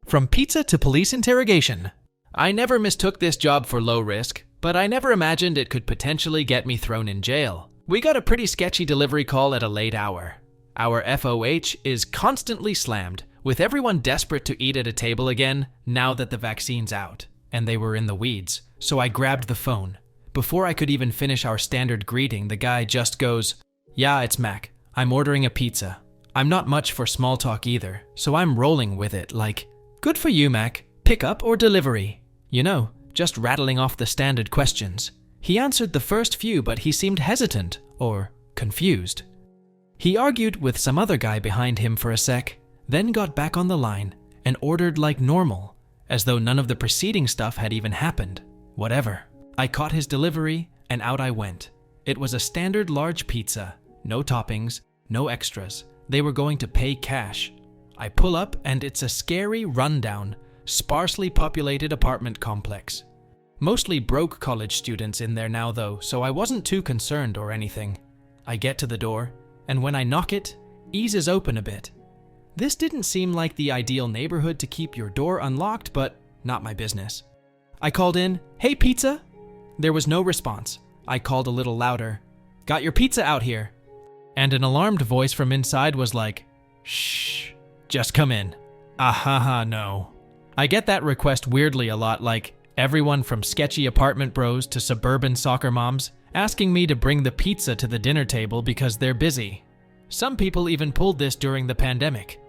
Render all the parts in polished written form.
From pizza to police interrogation. I never mistook this job for low risk, but I never imagined it could potentially get me thrown in jail. We got a pretty sketchy delivery call at a late hour. Our FOH is constantly slammed, with everyone desperate to eat at a table again now that the vaccine's out, and they were in the weeds, so I grabbed the phone. Before I could even finish our standard greeting, the guy just goes, "Yeah, it's Mac. I'm ordering a pizza." I'm not much for small talk either, so I'm rolling with it like, "Good for you, Mac. Pickup or delivery?" You know, just rattling off the standard questions. He answered the first few, but he seemed hesitant or confused. He argued with some other guy behind him for a sec, then got back on the line and ordered like normal, as though none of the preceding stuff had even happened. Whatever. I caught his delivery and out I went. It was a standard large pizza, no toppings, no extras. They were going to pay cash. I pull up and it's a scary, rundown, sparsely populated apartment complex. Mostly broke college students in there now though, so I wasn't too concerned or anything. I get to the door, and when I knock it, eases open a bit. This didn't seem like the ideal neighborhood to keep your door unlocked, but not my business. I called in, "Hey, pizza?" There was no response. I called a little louder, "Got your pizza out here?" And an alarmed voice from inside was like, "Shh, just come in." Ahaha, no. I get that request weirdly a lot, like everyone from sketchy apartment bros to suburban soccer moms asking me to bring the pizza to the dinner table because they're busy. Some people even pulled this during the pandemic.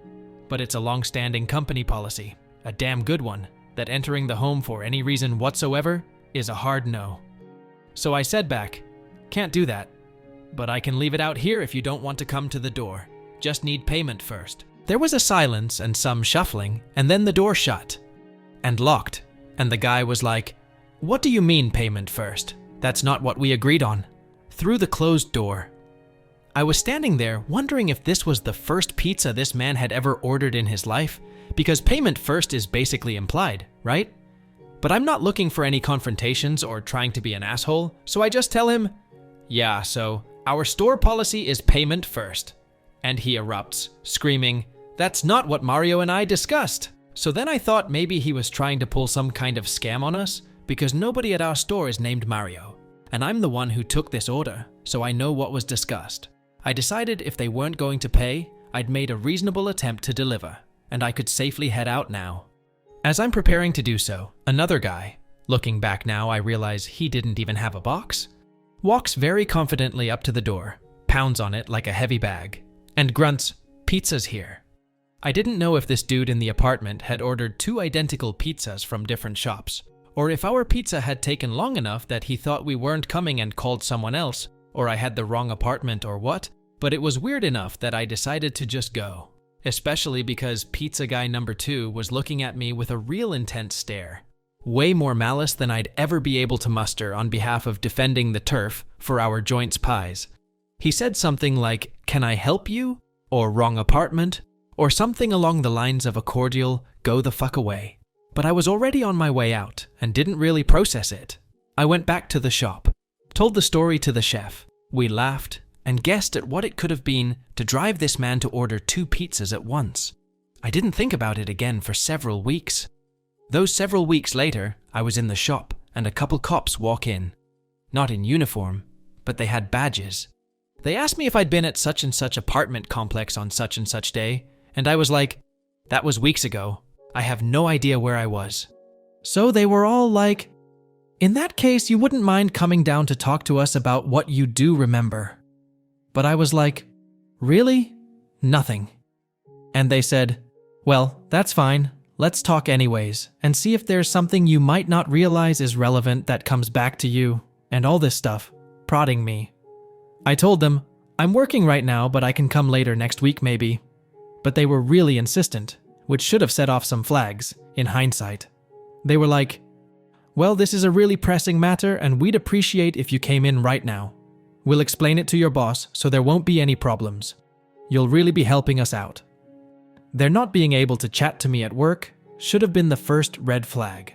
But it's a long-standing company policy, a damn good one, that entering the home for any reason whatsoever is a hard no. So I said back, "Can't do that. But I can leave it out here if you don't want to come to the door. Just need payment first." There was a silence and some shuffling, and then the door shut and locked, and the guy was like, "What do you mean payment first? That's not what we agreed on." Through the closed door. I was standing there wondering if this was the first pizza this man had ever ordered in his life, because payment first is basically implied, right? But I'm not looking for any confrontations or trying to be an asshole, so I just tell him, "Yeah, so our store policy is payment first." And he erupts, screaming, "That's not what Mario and I discussed." So then I thought maybe he was trying to pull some kind of scam on us, because nobody at our store is named Mario. And I'm the one who took this order, so I know what was discussed. I decided if they weren't going to pay, I'd made a reasonable attempt to deliver, and I could safely head out now. As I'm preparing to do so, another guy, looking back now I realize he didn't even have a box, walks very confidently up to the door, pounds on it like a heavy bag, and grunts, "Pizza's here." I didn't know if this dude in the apartment had ordered 2 identical pizzas from different shops, or if our pizza had taken long enough that he thought we weren't coming and called someone else, or I had the wrong apartment or what, but it was weird enough that I decided to just go, especially because pizza guy number 2 was looking at me with a real intense stare. Way more malice than I'd ever be able to muster on behalf of defending the turf for our joint's pies. He said something like, "Can I help you?" or "wrong apartment," or something along the lines of a cordial, "go the fuck away." But I was already on my way out and didn't really process it. I went back to the shop, told the story to the chef. We laughed and guessed at what it could have been to drive this man to order 2 pizzas at once. I didn't think about it again for several weeks. Those several weeks later, I was in the shop and a couple cops walk in. Not in uniform, but they had badges. They asked me if I'd been at such and such apartment complex on such and such day, and I was like, "That was weeks ago. I have no idea where I was." So they were all like, "In that case, you wouldn't mind coming down to talk to us about what you do remember." But I was like, "Really? Nothing." And they said, "Well, that's fine. Let's talk anyways, and see if there's something you might not realize is relevant that comes back to you, and all this stuff," prodding me. I told them, "I'm working right now, but I can come later next week maybe." But they were really insistent, which should have set off some flags, in hindsight. They were like, "Well, this is a really pressing matter, and we'd appreciate if you came in right now. We'll explain it to your boss, so there won't be any problems. You'll really be helping us out." Their not being able to chat to me at work should have been the first red flag.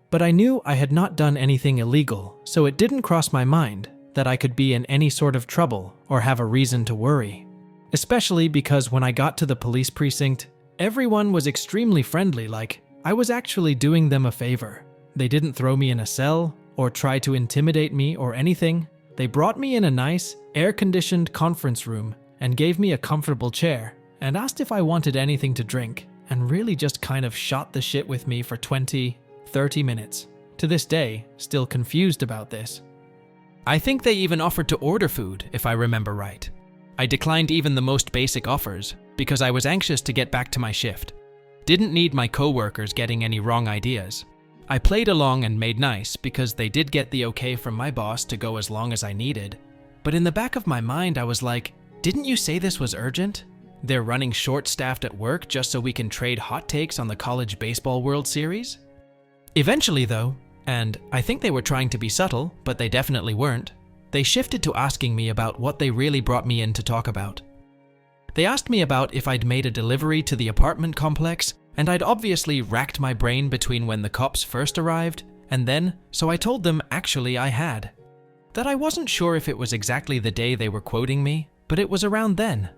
But I knew I had not done anything illegal, so it didn't cross my mind that I could be in any sort of trouble or have a reason to worry. Especially because when I got to the police precinct, Everyone was extremely friendly, like I was actually doing them a favor. They didn't throw me in a cell or try to intimidate me or anything. They brought me in a nice, air-conditioned conference room and gave me a comfortable chair and asked if I wanted anything to drink, and really just kind of shot the shit with me for 20-30 minutes. To this day, still confused about this. I think they even offered to order food, if I remember right. I declined even the most basic offers because I was anxious to get back to my shift. Didn't need my coworkers getting any wrong ideas. I played along and made nice because they did get the okay from my boss to go as long as I needed. But in the back of my mind, I was like, didn't you say this was urgent? They're running short-staffed at work just so we can trade hot takes on the College Baseball World Series? Eventually though, and I think they were trying to be subtle, but they definitely weren't, they shifted to asking me about what they really brought me in to talk about. They asked me about if I'd made a delivery to the apartment complex, and I'd obviously racked my brain between when the cops first arrived and then, so I told them actually I had. That I wasn't sure if it was exactly the day they were quoting me, but it was around then.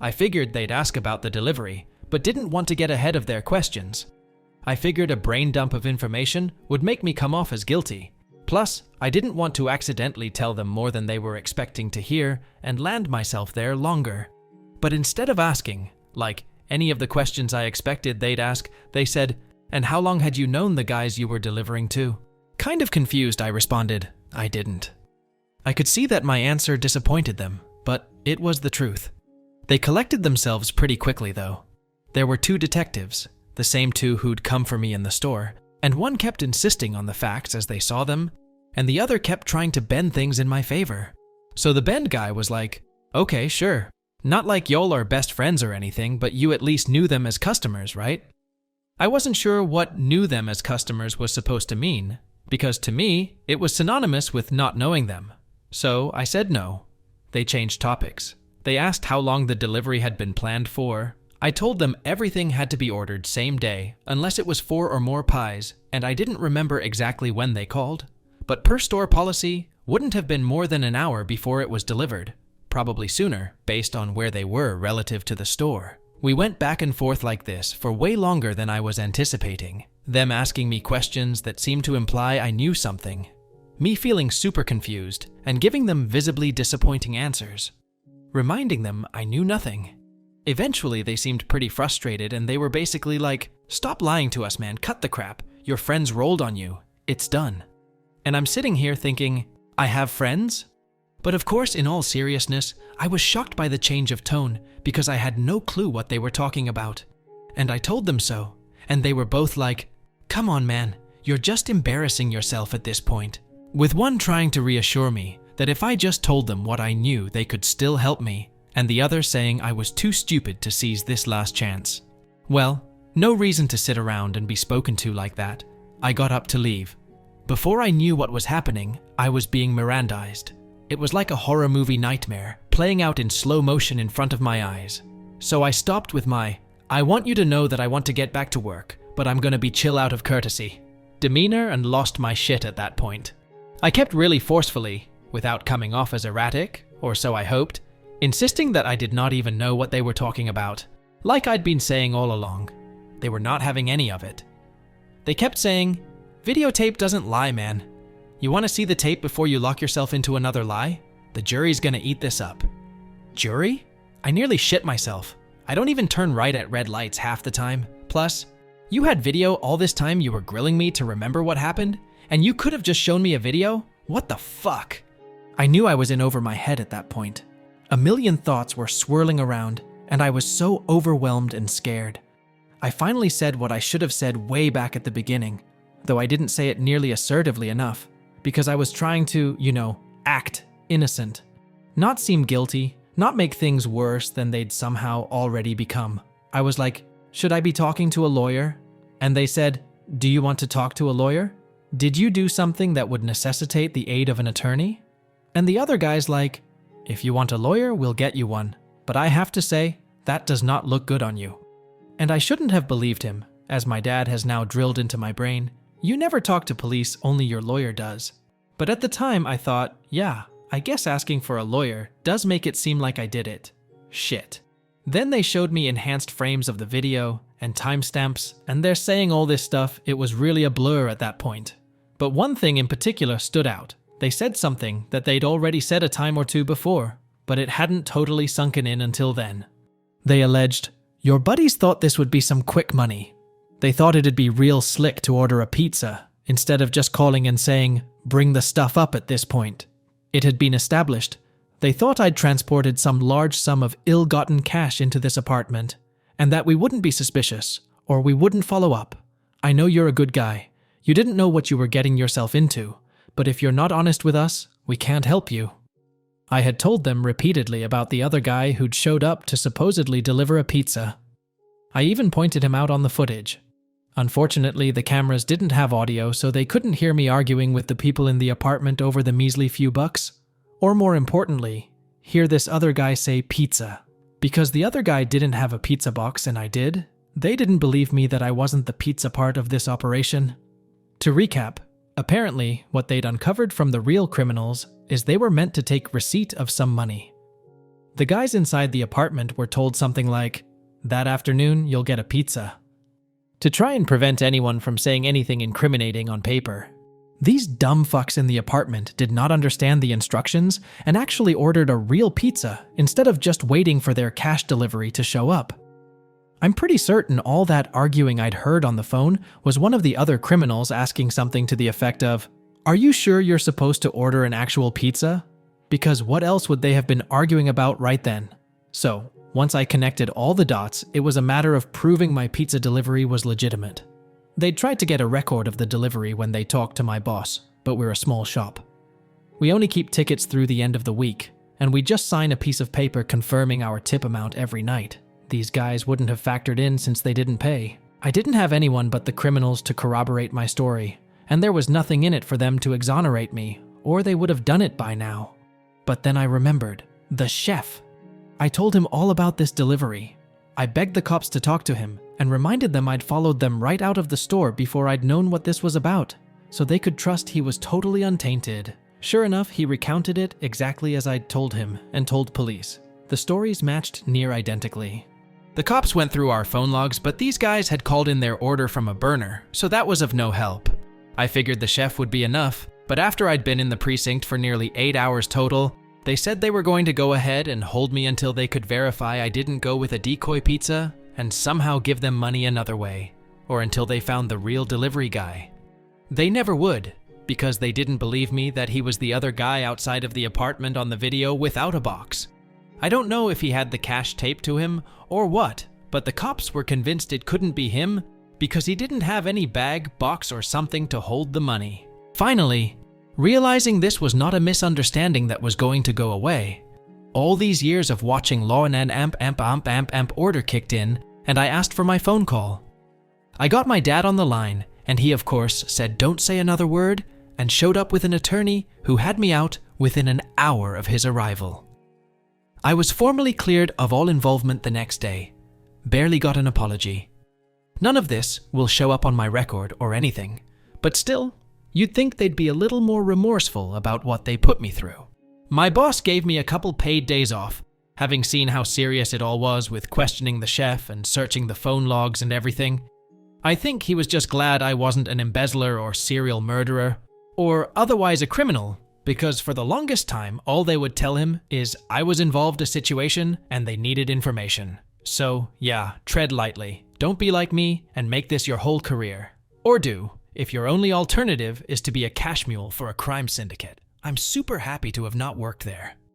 I figured they'd ask about the delivery, but didn't want to get ahead of their questions. I figured a brain dump of information would make me come off as guilty. Plus, I didn't want to accidentally tell them more than they were expecting to hear and land myself there longer. But instead of asking, like, any of the questions I expected they'd ask, they said, "And how long had you known the guys you were delivering to?" Kind of confused, I responded, I didn't. I could see that my answer disappointed them, but it was the truth. They collected themselves pretty quickly, though. There were 2 detectives, the same 2 who'd come for me in the store, and one kept insisting on the facts as they saw them, and the other kept trying to bend things in my favor. So the bend guy was like, okay, sure. Not like y'all are best friends or anything, but you at least knew them as customers, right? I wasn't sure what knew them as customers was supposed to mean, because to me, it was synonymous with not knowing them. So I said no. They changed topics. They asked how long the delivery had been planned for. I told them everything had to be ordered same day, unless it was 4 or more pies, and I didn't remember exactly when they called. But per store policy, wouldn't have been more than an hour before it was delivered. Probably sooner, based on where they were relative to the store. We went back and forth like this for way longer than I was anticipating. Them asking me questions that seemed to imply I knew something. Me feeling super confused, and giving them visibly disappointing answers. Reminding them I knew nothing. Eventually, they seemed pretty frustrated and they were basically like, "Stop lying to us, man, cut the crap. Your friends rolled on you. It's done." And I'm sitting here thinking, I have friends? But of course, in all seriousness, I was shocked by the change of tone because I had no clue what they were talking about. And I told them so, and they were both like, "Come on, man, you're just embarrassing yourself at this point." With one trying to reassure me that if I just told them what I knew, they could still help me, and the other saying I was too stupid to seize this last chance. Well, no reason to sit around and be spoken to like that. I got up to leave. Before I knew what was happening, I was being Mirandized. It was like a horror movie nightmare, playing out in slow motion in front of my eyes. So I stopped with my, "I want you to know that I want to get back to work, but I'm gonna be chill out of courtesy" demeanor, and lost my shit at that point. I kept really forcefully, without coming off as erratic, or so I hoped, insisting that I did not even know what they were talking about, like I'd been saying all along. They were not having any of it. They kept saying, "Videotape doesn't lie, man. You want to see the tape before you lock yourself into another lie? The jury's gonna eat this up." Jury? I nearly shit myself. I don't even turn right at red lights half the time. Plus, you had video all this time you were grilling me to remember what happened? And you could have just shown me a video? What the fuck? I knew I was in over my head at that point. A million thoughts were swirling around, and I was so overwhelmed and scared. I finally said what I should have said way back at the beginning, though I didn't say it nearly assertively enough, because I was trying to, act innocent. Not seem guilty, not make things worse than they'd somehow already become. I was like, "Should I be talking to a lawyer?" And they said, "Do you want to talk to a lawyer? Did you do something that would necessitate the aid of an attorney?" And the other guy's like, "If you want a lawyer, we'll get you one. But I have to say, that does not look good on you." And I shouldn't have believed him, as my dad has now drilled into my brain. You never talk to police, only your lawyer does. But at the time I thought, yeah, I guess asking for a lawyer does make it seem like I did it. Shit. Then they showed me enhanced frames of the video, and timestamps, and they're saying all this stuff. It was really a blur at that point. But one thing in particular stood out. They said something that they'd already said a time or two before, but it hadn't totally sunken in until then. They alleged, "Your buddies thought this would be some quick money. They thought it'd be real slick to order a pizza, instead of just calling and saying, 'Bring the stuff up' at this point. It had been established. They thought I'd transported some large sum of ill-gotten cash into this apartment, and that we wouldn't be suspicious, or we wouldn't follow up. I know you're a good guy. You didn't know what you were getting yourself into, but if you're not honest with us, we can't help you." I had told them repeatedly about the other guy who'd showed up to supposedly deliver a pizza. I even pointed him out on the footage. Unfortunately, the cameras didn't have audio, so they couldn't hear me arguing with the people in the apartment over the measly few bucks. Or more importantly, hear this other guy say pizza. Because the other guy didn't have a pizza box and I did, they didn't believe me that I wasn't the pizza part of this operation. To recap, apparently what they'd uncovered from the real criminals is they were meant to take receipt of some money. The guys inside the apartment were told something like, "That afternoon you'll get a pizza," to try and prevent anyone from saying anything incriminating on paper. These dumb fucks in the apartment did not understand the instructions and actually ordered a real pizza instead of just waiting for their cash delivery to show up. I'm pretty certain all that arguing I'd heard on the phone was one of the other criminals asking something to the effect of, "Are you sure you're supposed to order an actual pizza?" Because what else would they have been arguing about right then? So, once I connected all the dots, it was a matter of proving my pizza delivery was legitimate. They'd tried to get a record of the delivery when they talked to my boss, but we're a small shop. We only keep tickets through the end of the week, and we just sign a piece of paper confirming our tip amount every night. These guys wouldn't have factored in since they didn't pay. I didn't have anyone but the criminals to corroborate my story, and there was nothing in it for them to exonerate me, or they would have done it by now. But then I remembered. The chef. I told him all about this delivery. I begged the cops to talk to him, and reminded them I'd followed them right out of the store before I'd known what this was about, so they could trust he was totally untainted. Sure enough, he recounted it exactly as I'd told him and told police. The stories matched near identically. The cops went through our phone logs, but these guys had called in their order from a burner, so that was of no help. I figured the chef would be enough, but after I'd been in the precinct for nearly 8 hours total, they said they were going to go ahead and hold me until they could verify I didn't go with a decoy pizza and somehow give them money another way, or until they found the real delivery guy. They never would, because they didn't believe me that he was the other guy outside of the apartment on the video without a box. I don't know if he had the cash taped to him or what, but the cops were convinced it couldn't be him because he didn't have any bag, box, or something to hold the money. Finally, realizing this was not a misunderstanding that was going to go away, all these years of watching Law and Amp order kicked in, and I asked for my phone call. I got my dad on the line, and he of course said don't say another word, and showed up with an attorney who had me out within an hour of his arrival. I was formally cleared of all involvement the next day. Barely got an apology. None of this will show up on my record or anything, but still, you'd think they'd be a little more remorseful about what they put me through. My boss gave me a couple paid days off, having seen how serious it all was with questioning the chef and searching the phone logs and everything. I think he was just glad I wasn't an embezzler or serial murderer, or otherwise a criminal, because for the longest time all they would tell him is I was involved in a situation and they needed information. So yeah, tread lightly, don't be like me and make this your whole career. Or do, if your only alternative is to be a cash mule for a crime syndicate. I'm super happy to have not worked there.